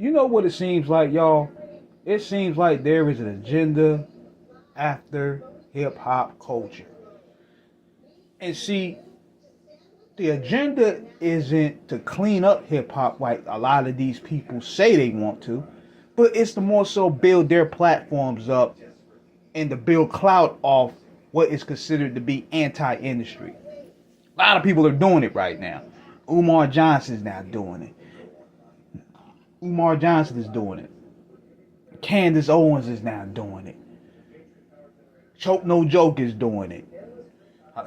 You know what it seems like, y'all? It seems like there is an agenda after hip hop culture. And see, the agenda isn't to clean up hip hop like a lot of these people say they want to, but it's to more so build their platforms up and to build clout off what is considered to be anti-industry. A lot of people are doing it right now. Umar Johnson's now doing it. Umar Johnson is doing it. Candace Owens is now doing it. Choke No Joke is doing it.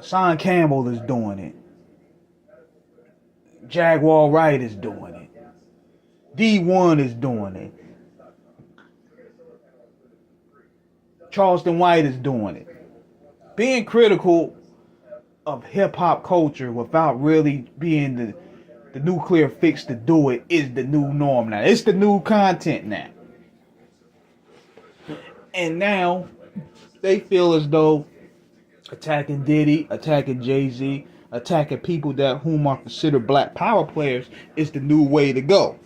Sean Campbell is doing it. Jaguar Wright is doing it. D1 is doing it. Charleston White is doing it. Being critical of hip hop culture without really being the nuclear fix to do it is the new norm now. It's the new content now. And now they feel as though attacking Diddy, attacking Jay-Z, attacking people that whom are considered black power players is the new way to go.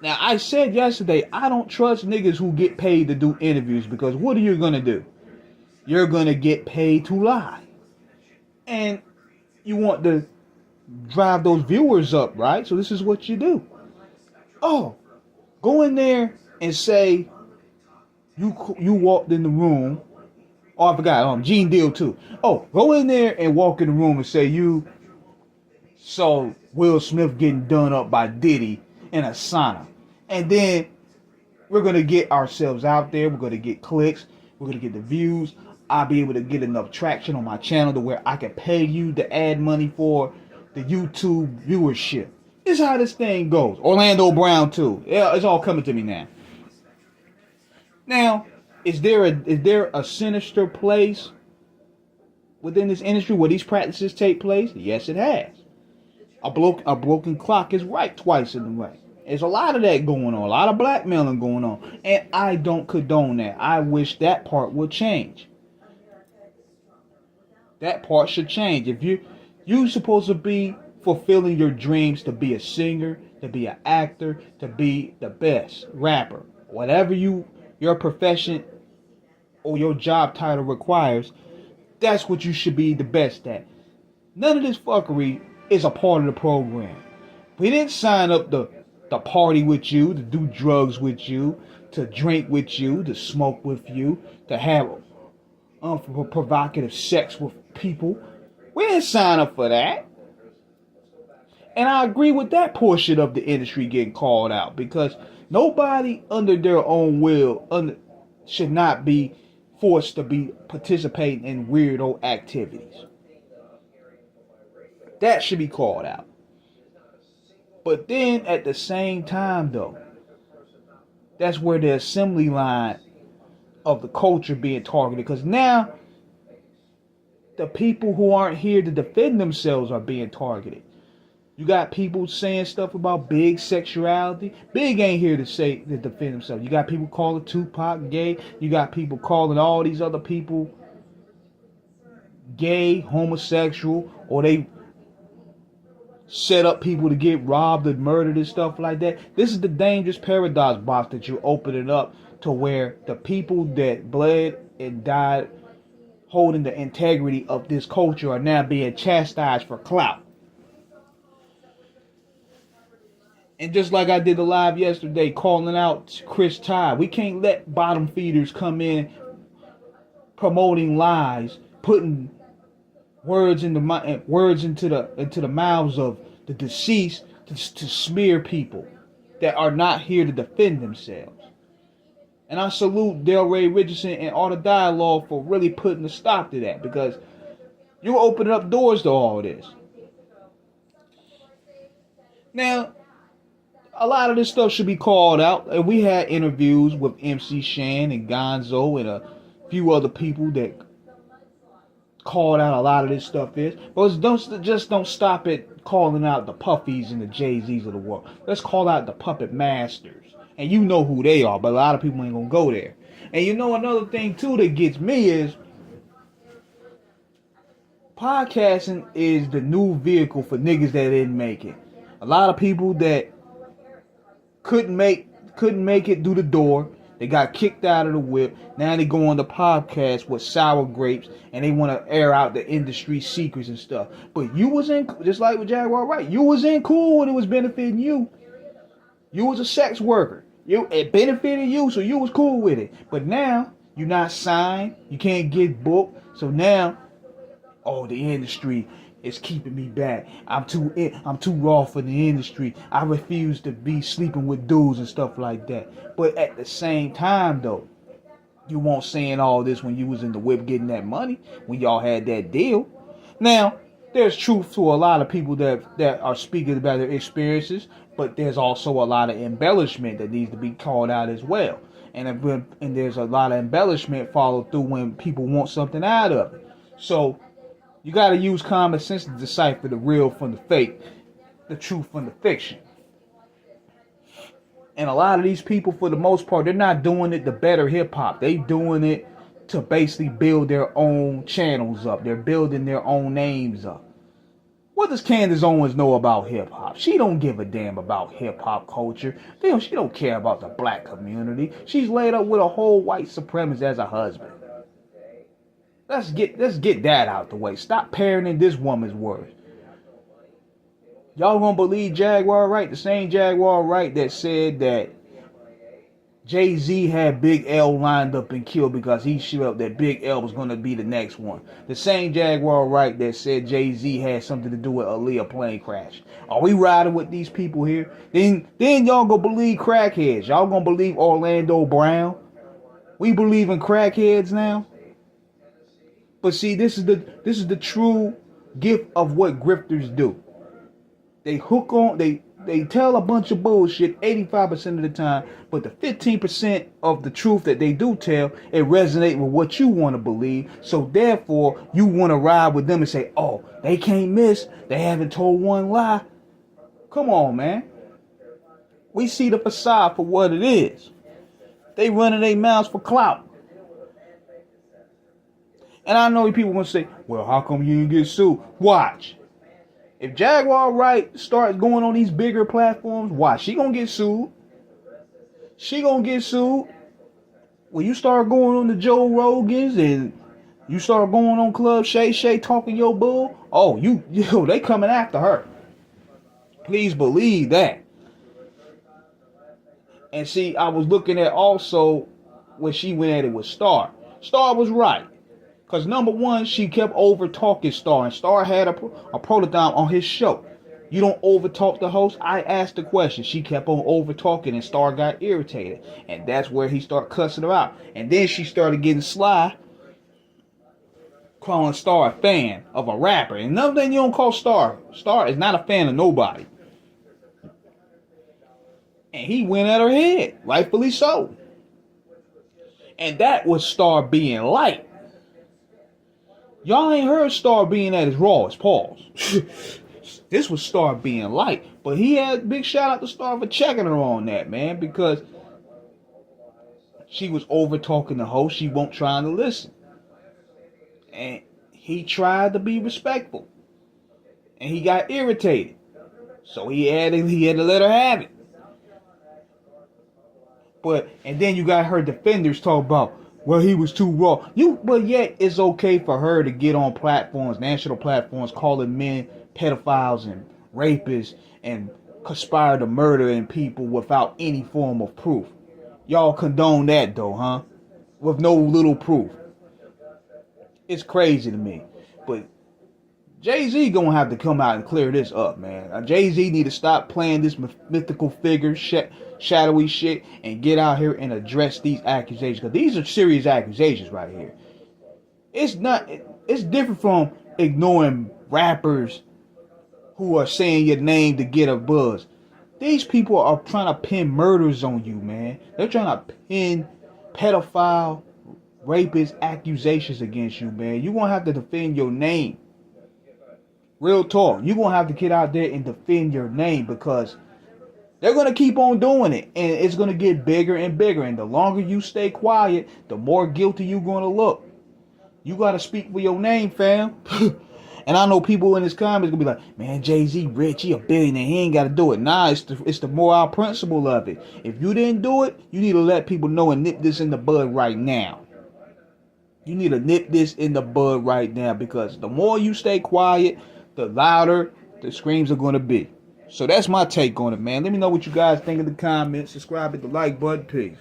Now, I said yesterday, I don't trust niggas who get paid to do interviews because what are you going to do? You're going to get paid to lie. And you want to drive those viewers up, right? So this is what you do. Oh, go in there and say you walked in the room. Oh, I forgot. Gene Deal too. Oh, go in there and walk in the room and say you saw Will Smith getting done up by Diddy in a sauna. And then we're going to get ourselves out there. We're going to get clicks. We're going to get the views. I'll be able to get enough traction on my channel to where I can pay you to add money for the YouTube viewership. This is how this thing goes. Orlando Brown too. Yeah, it's all coming to me now. Now, is there a sinister place within this industry where these practices take place? Yes, it has. A broken clock is right twice in the way. There's a lot of that going on, a lot of blackmailing going on, and I don't condone that. I wish that part would change. That part should change. If you're supposed to be fulfilling your dreams to be a singer, to be an actor, to be the best rapper, whatever your profession or your job title requires, that's what you should be the best at. None of this fuckery is a part of the program. We didn't sign up to party with you, to do drugs with you, to drink with you, to smoke with you, to have provocative sex with people. We didn't sign up for that. And I agree with that portion of the industry getting called out because nobody under their own will should not be forced to be participating in weirdo activities. That should be called out. But then at the same time though, that's where the assembly line of the culture being targeted. Because now the people who aren't here to defend themselves are being targeted. You got people saying stuff about Big's sexuality. Big ain't here to defend himself. You got people calling Tupac gay. You got people calling all these other people gay, homosexual, or they set up people to get robbed and murdered and stuff like that. This is the dangerous paradox box that you're opening up to where the people that bled and died holding the integrity of this culture are now being chastised for clout. And just like I did the live yesterday calling out Chris Todd, we can't let bottom feeders come in promoting lies, putting words into the mouths of the deceased to smear people that are not here to defend themselves. And I salute Delray Richardson and Art of Dialogue for really putting a stop to that because you're opening up doors to all this. Now, a lot of this stuff should be called out, and we had interviews with MC Shan and Gonzo and a few other people that called out a lot of this stuff is. But don't stop at calling out the Puffies and the Jay-Z's of the world. Let's call out the puppet masters. And you know who they are, but a lot of people ain't gonna go there. And you know another thing too that gets me is podcasting is the new vehicle for niggas that didn't make it. A lot of people that couldn't make it through the door. They got kicked out of the whip. Now they go on the podcast with sour grapes and they want to air out the industry secrets and stuff. But you was in, just like with Jaguar Wright, you was in cool when it was benefiting you. You was a sex worker. It benefited you, so you was cool with it. But now you're not signed. You can't get booked. So now, the industry is keeping me back. I'm too raw for the industry. I refuse to be sleeping with dudes and stuff like that. But at the same time, though, you weren't saying all this when you was in the whip getting that money, when y'all had that deal. Now, there's truth to a lot of people that are speaking about their experiences, but there's also a lot of embellishment that needs to be called out as well. And there's a lot of embellishment followed through when people want something out of it. So you got to use common sense to decipher the real from the fake, the truth from the fiction. And a lot of these people, for the most part, they're not doing it to better hip-hop. They doing it to basically build their own channels up. They're building their own names up. What does Candace Owens know about hip-hop? She don't give a damn about hip-hop culture. She don't care about the black community. She's laid up with a whole white supremacist as a husband. Let's get that out the way. Stop parroting this woman's words. Y'all gonna believe Jaguar Wright? The same Jaguar Wright that said that Jay-Z had Big L lined up and killed because he showed up that Big L was gonna be the next one. The same Jaguar Wright that said Jay-Z had something to do with Aaliyah plane crash. Are we riding with these people here? Then y'all gonna believe crackheads. Y'all gonna believe Orlando Brown. We believe in crackheads now. But see, this is the true gift of what grifters do. They hook on, they tell a bunch of bullshit 85% of the time, but the 15% of the truth that they do tell, it resonates with what you want to believe. So therefore, you want to ride with them and say, oh, they can't miss. They haven't told one lie. Come on, man. We see the facade for what it is. They running their mouths for clout. And I know people want to say, well, how come you didn't get sued? Watch. If Jaguar Wright starts going on these bigger platforms, watch. She gonna get sued. She gonna get sued. When you start going on the Joe Rogans and you start going on Club Shay Shay talking your bull, they coming after her. Please believe that. And see, I was looking at also when she went at it with Star. Star was right. Because number one, she kept over-talking Star. And Star had a prototype on his show. You don't over-talk the host. I asked the question. She kept on over-talking and Star got irritated. And that's where he started cussing her out. And then she started getting sly, calling Star a fan of a rapper. And another thing you don't call Star. Star is not a fan of nobody. And he went at her head. Rightfully so. And that was Star being light. Y'all ain't heard Star being at his rawest. Pause. This was Star being light. But he had big shout out to Star for checking her on that, man. Because she was over talking the host. She won't trying to listen. And he tried to be respectful. And he got irritated. So he had to let her have it. And then you got her defenders talk about, well, he was too raw. But yet it's okay for her to get on platforms, national platforms, calling men pedophiles and rapists and conspire to murder people without any form of proof. Y'all condone that though, huh? With no little proof. It's crazy to me. But Jay-Z gonna have to come out and clear this up, man. Jay-Z need to stop playing this mythical figure, shadowy shit, and get out here and address these accusations. Because these are serious accusations right here. It's different from ignoring rappers who are saying your name to get a buzz. These people are trying to pin murders on you, man. They're trying to pin pedophile, rapist accusations against you, man. You're gonna have to defend your name. Real talk. You're going to have to get out there and defend your name because they're going to keep on doing it. And it's going to get bigger and bigger. And the longer you stay quiet, the more guilty you're going to look. You got to speak for your name, fam. And I know people in his comments gonna be like, man, Jay-Z rich, he a billionaire, he ain't gotta do it. Nah, it's the moral principle of it. If you didn't do it, you need to let people know and nip this in the bud right now. You need to nip this in the bud right now, because the more you stay quiet, the louder the screams are gonna be. So that's my take on it, man. Let me know what you guys think in the comments. Subscribe, hit the like button. Peace.